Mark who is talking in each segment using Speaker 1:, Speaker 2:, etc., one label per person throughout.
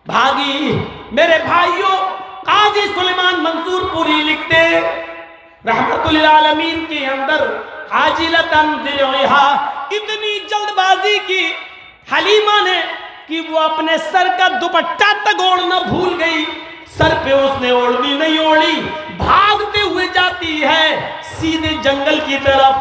Speaker 1: بھاگی میرے بھائیوں، قاضی سلیمان منصور پوری لکھتے رحمت للعالمین کے اندر، عاجلتاً درعہا، اتنی جلد بازی کی حلیمہ نے کہ وہ اپنے سر کا دوپٹہ تک اوڑھنا بھول گئی، سر پہ اس نے اوڑھنی نہیں اوڑھی، بھاگتے ہوئے جاتی ہے سیدھے جنگل کی طرف۔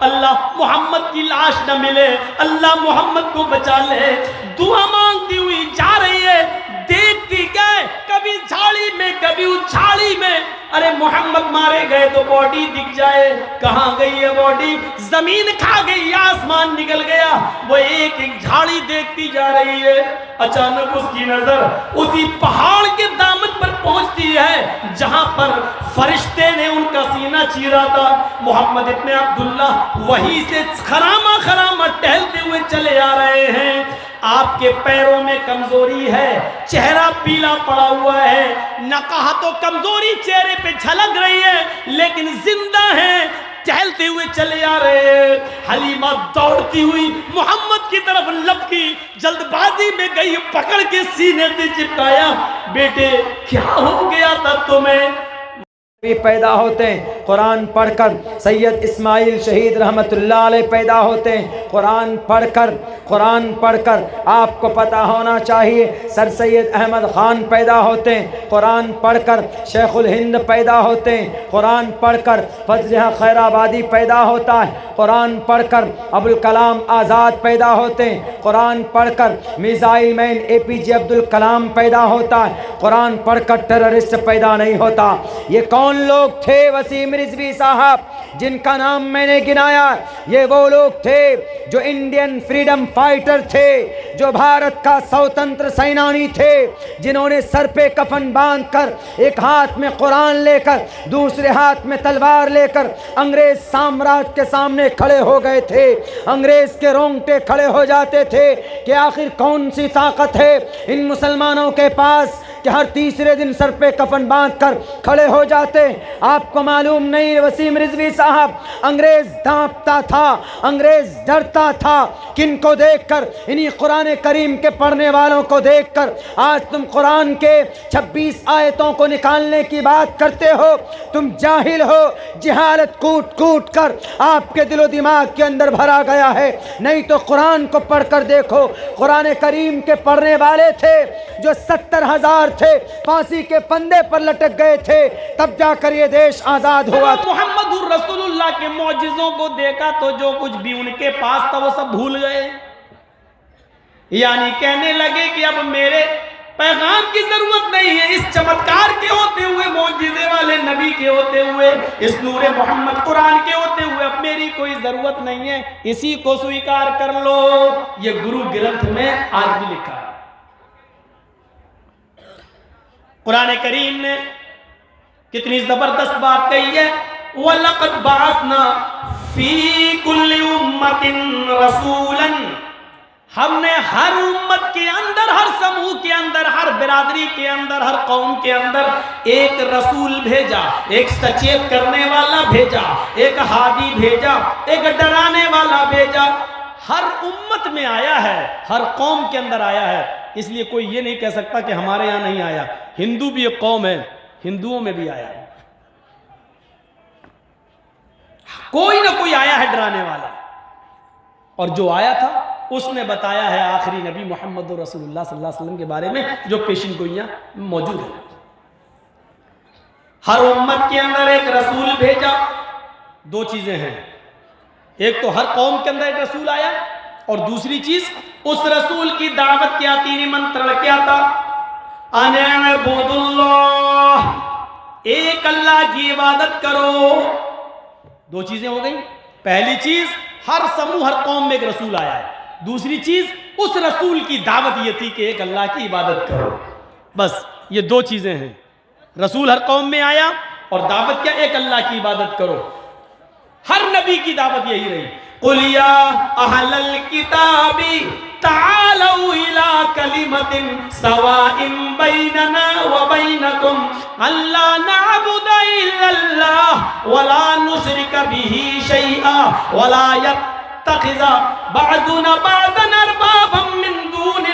Speaker 1: اللہ محمد کی لاش نہ ملے، اللہ محمد کو بچا لے، دعا مانگتی ہوئی جا رہی ہے۔ دیکھتی گئے کبھی جھاڑی میں کبھی اس جھاڑی میں، ارے محمد مارے گئے تو باڈی دکھ جائے، کہاں گئی ہے باڈی؟ زمین کھا گئی، آسمان نکل گیا۔ وہ ایک ایک جھاڑی دیکھتی جا رہی ہے، اچانک اس کی نظر اسی پہاڑ کے دامن پر پہنچتی ہے جہاں پر فرشتے نے ان کا سینہ چیرا تھا۔ محمد ابن عبداللہ وہیں سے خرامہ خرامہ ٹہلتے ہوئے چلے آ رہے ہیں۔ آپ کے پیروں میں کمزوری ہے، چہرہ پیلا پڑا ہوا ہے، نہ کہا تو کمزوری چہرے پہ جھلک رہی ہے، لیکن زندہ ہیں، ٹہلتے ہوئے چلے آ رہے ہیں۔ حلیمہ دوڑتی ہوئی محمد کی طرف لپکی، جلد بازی میں گئی، پکڑ کے سینے سے چپکایا، بیٹے کیا ہو گیا تھا تمہیں؟
Speaker 2: پیدا ہوتے ہیں قرآن پڑھ کر، سید اسماعیل شہید رحمت اللہ علیہ پیدا ہوتے ہیں قرآن پڑھ کر آپ کو پتہ ہونا چاہیے۔ سر سید احمد خان پیدا ہوتے ہیں قرآن پڑھ کر، شیخ الہند پیدا ہوتے ہیں قرآن پڑھ کر، فضل خیر آبادی پیدا ہوتا ہے قرآن پڑھ کر، ابوالکلام آزاد پیدا ہوتے ہیں قرآن پڑھ کر، میزائل مین اے پی جے عبدالکلام پیدا ہوتا ہے قرآن پڑھ کر، ٹیررسٹ پیدا نہیں ہوتا۔ یہ کون لوگ تھے؟ وسیم رضوی صاحب جن کا نام میں نے گنایا، یہ وہ لوگ تھے جو انڈین فریڈم فائٹر تھے، جو بھارت کا سوتنتر سینانی تھے، جنہوں نے سر پہ کفن باندھ کر، ایک ہاتھ میں قرآن لے کر دوسرے ہاتھ میں تلوار لے کر انگریز سامراج کے سامنے کھڑے ہو گئے تھے۔ انگریز کے رونگٹے کھڑے ہو جاتے تھے کہ آخر کون سی طاقت ہے ان مسلمانوں کے پاس کہ ہر تیسرے دن سر پہ کفن باندھ کر کھڑے ہو جاتے۔ آپ کو معلوم نہیں وسیم رضوی صاحب، انگریز دانپتا تھا، انگریز ڈرتا تھا، کن کو دیکھ کر؟ انہی قرآن کریم کے پڑھنے والوں کو دیکھ کر۔ آج تم قرآن کے 26 آیتوں کو نکالنے کی بات کرتے ہو، تم جاہل ہو، جہالت کوٹ کوٹ کر آپ کے دل و دماغ کے اندر بھرا گیا ہے۔ نہیں تو قرآن کو پڑھ کر دیکھو، قرآن کریم کے پڑھنے والے تھے جو 70,000 تھے، پھانسی کے پندے پر لٹک گئے تھے، تب جا کر یہ دیش آزاد ہوا۔
Speaker 1: محمد رسول اللہ کے معجزوں کو دیکھا تو جو کچھ بھی ان کے پاس تھا وہ سب بھول گئے، یعنی کہنے لگے کہ اب میرے پیغام کی ضرورت نہیں ہے، اس چمتکار کے ہوتے ہوئے، معجزے والے نبی کے ہوتے ہوئے، اس نور محمد قرآن کے ہوتے ہوئے اب میری کوئی ضرورت نہیں ہے، اسی کو سویکار کر لو۔ یہ گرو گرنتھ میں آج بھی لکھا ہے۔ قرآن کریم نے کتنی زبردست بات کہی ہے، وَلَقَدْ بَعَثْنَا فِي كُلِّ أُمَّةٍ رَسُولًا، ہم نے ہر امت کے اندر، ہر سموہ کے اندر، ہر برادری کے اندر، ہر قوم کے اندر ایک رسول بھیجا، ایک سچیت کرنے والا بھیجا، ایک ہادی بھیجا، ایک ڈرانے والا بھیجا۔ ہر امت میں آیا ہے، ہر قوم کے اندر آیا ہے، اس لیے کوئی یہ نہیں کہہ سکتا کہ ہمارے یہاں نہیں آیا۔ ہندو بھی ایک قوم ہے، ہندوؤں میں بھی آیا ہے، کوئی نہ کوئی آیا ہے ڈرانے والا، اور جو آیا تھا اس نے بتایا ہے آخری نبی محمد رسول اللہ صلی اللہ علیہ وسلم کے بارے میں، جو پیشن گوئیاں موجود ہیں۔ ہر امت کے اندر ایک رسول بھیجا۔ دو چیزیں ہیں، ایک تو ہر قوم کے اندر ایک رسول آیا، اور دوسری چیز اس رسول کی دعوت کیا تھی، منتر کیا تھا، ان اعبدوا اللہ، ایک اللہ کی عبادت کرو۔ دو چیزیں ہو گئی، پہلی چیز ہر سموہ ہر قوم میں ایک رسول آیا ہے، دوسری چیز اس رسول کی دعوت یہ تھی کہ ایک اللہ کی عبادت کرو۔ بس یہ دو چیزیں ہیں، رسول ہر قوم میں آیا اور دعوت کیا، ایک اللہ کی عبادت کرو۔ ہر نبی کی دعوت یہی رہی، قُلْ يَا أَهْلَ الْكِتَابِ تَعَالَوْا إِلَىٰ كَلِمَةٍ سَوَاءٍ بَيْنَنَا وَبَيْنَكُمْ أَلَّا نَعْبُدَ إِلَّا اللَّهَ وَلَا نُشْرِكَ بِهِ شَيْئًا وَلَا يَتَّخِذَ بَعْضُنَا بَعْضًا أَرْبَابًا مِّن دُونِ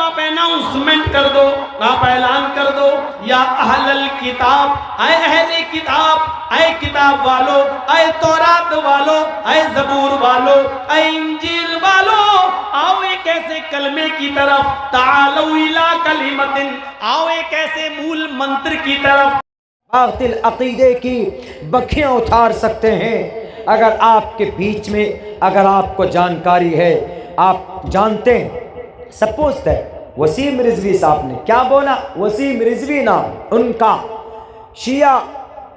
Speaker 1: آپ اناؤنسمنٹ کر دو، آپ اعلان کر دو، یا اہل الکتاب، اے اہل کتاب، اے کتاب والو، اے تورات والو، اے زبور والو، اے انجیل والو، آؤ ایک ایسے کلمے کی طرف، تعالوا الی کلمۃ، آؤ ایک ایسے مول منتر کی طرف
Speaker 2: باطل عقیدے کی بکھیاں اتار سکتے ہیں۔ اگر آپ کے بیچ میں اگر آپ کو جانکاری ہے، آپ جانتے ہیں، سپوز ہے وسیم رضوی صاحب نے کیا بولا، وسیم رضوی نام ان کا شیعہ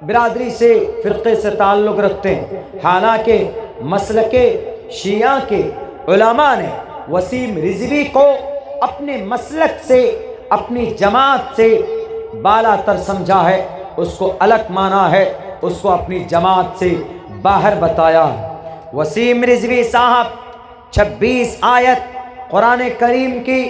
Speaker 2: برادری سے فرقے سے تعلق رکھتے ہیں، حالانکہ مسلک شیعہ کے علماء نے وسیم رضوی کو اپنے مسلک سے، اپنی جماعت سے بالا تر سمجھا ہے، اس کو الگ مانا ہے، اس کو اپنی جماعت سے باہر بتایا۔ وسیم رضوی صاحب 26 آیت قرآن کریم کی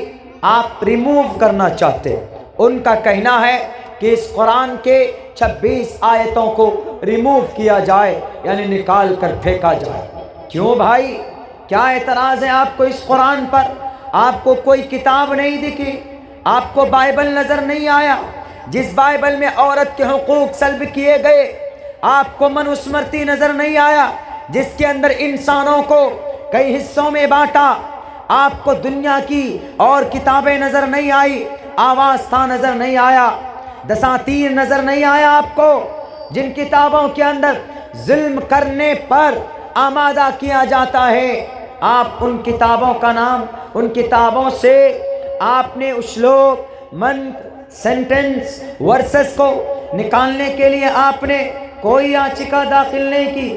Speaker 2: آپ ریموو کرنا چاہتے ہیں۔ ان کا کہنا ہے کہ اس قرآن کے 26 آیتوں کو ریموو کیا جائے، یعنی نکال کر پھینکا جائے۔ کیوں بھائی، کیا اعتراض ہے آپ کو اس قرآن پر؟ آپ کو کوئی کتاب نہیں دکھی؟ آپ کو بائبل نظر نہیں آیا جس بائبل میں عورت کے حقوق سلب کیے گئے؟ آپ کو منوسمرتی نظر نہیں آیا جس کے اندر انسانوں کو کئی حصوں میں بانٹا؟ آپ کو دنیا کی اور کتابیں نظر نہیں آئی؟ آواستہ نظر نہیں آیا؟ دساتیر نظر نہیں آیا آپ کو؟ جن کتابوں کے اندر ظلم کرنے پر آمادہ کیا جاتا ہے، آپ ان کتابوں کا نام، ان کتابوں سے آپ نے اشلوب، منطق، سینٹنس، ورسز کو نکالنے کے لیے آپ نے کوئی یاچکا داخل نہیں کی۔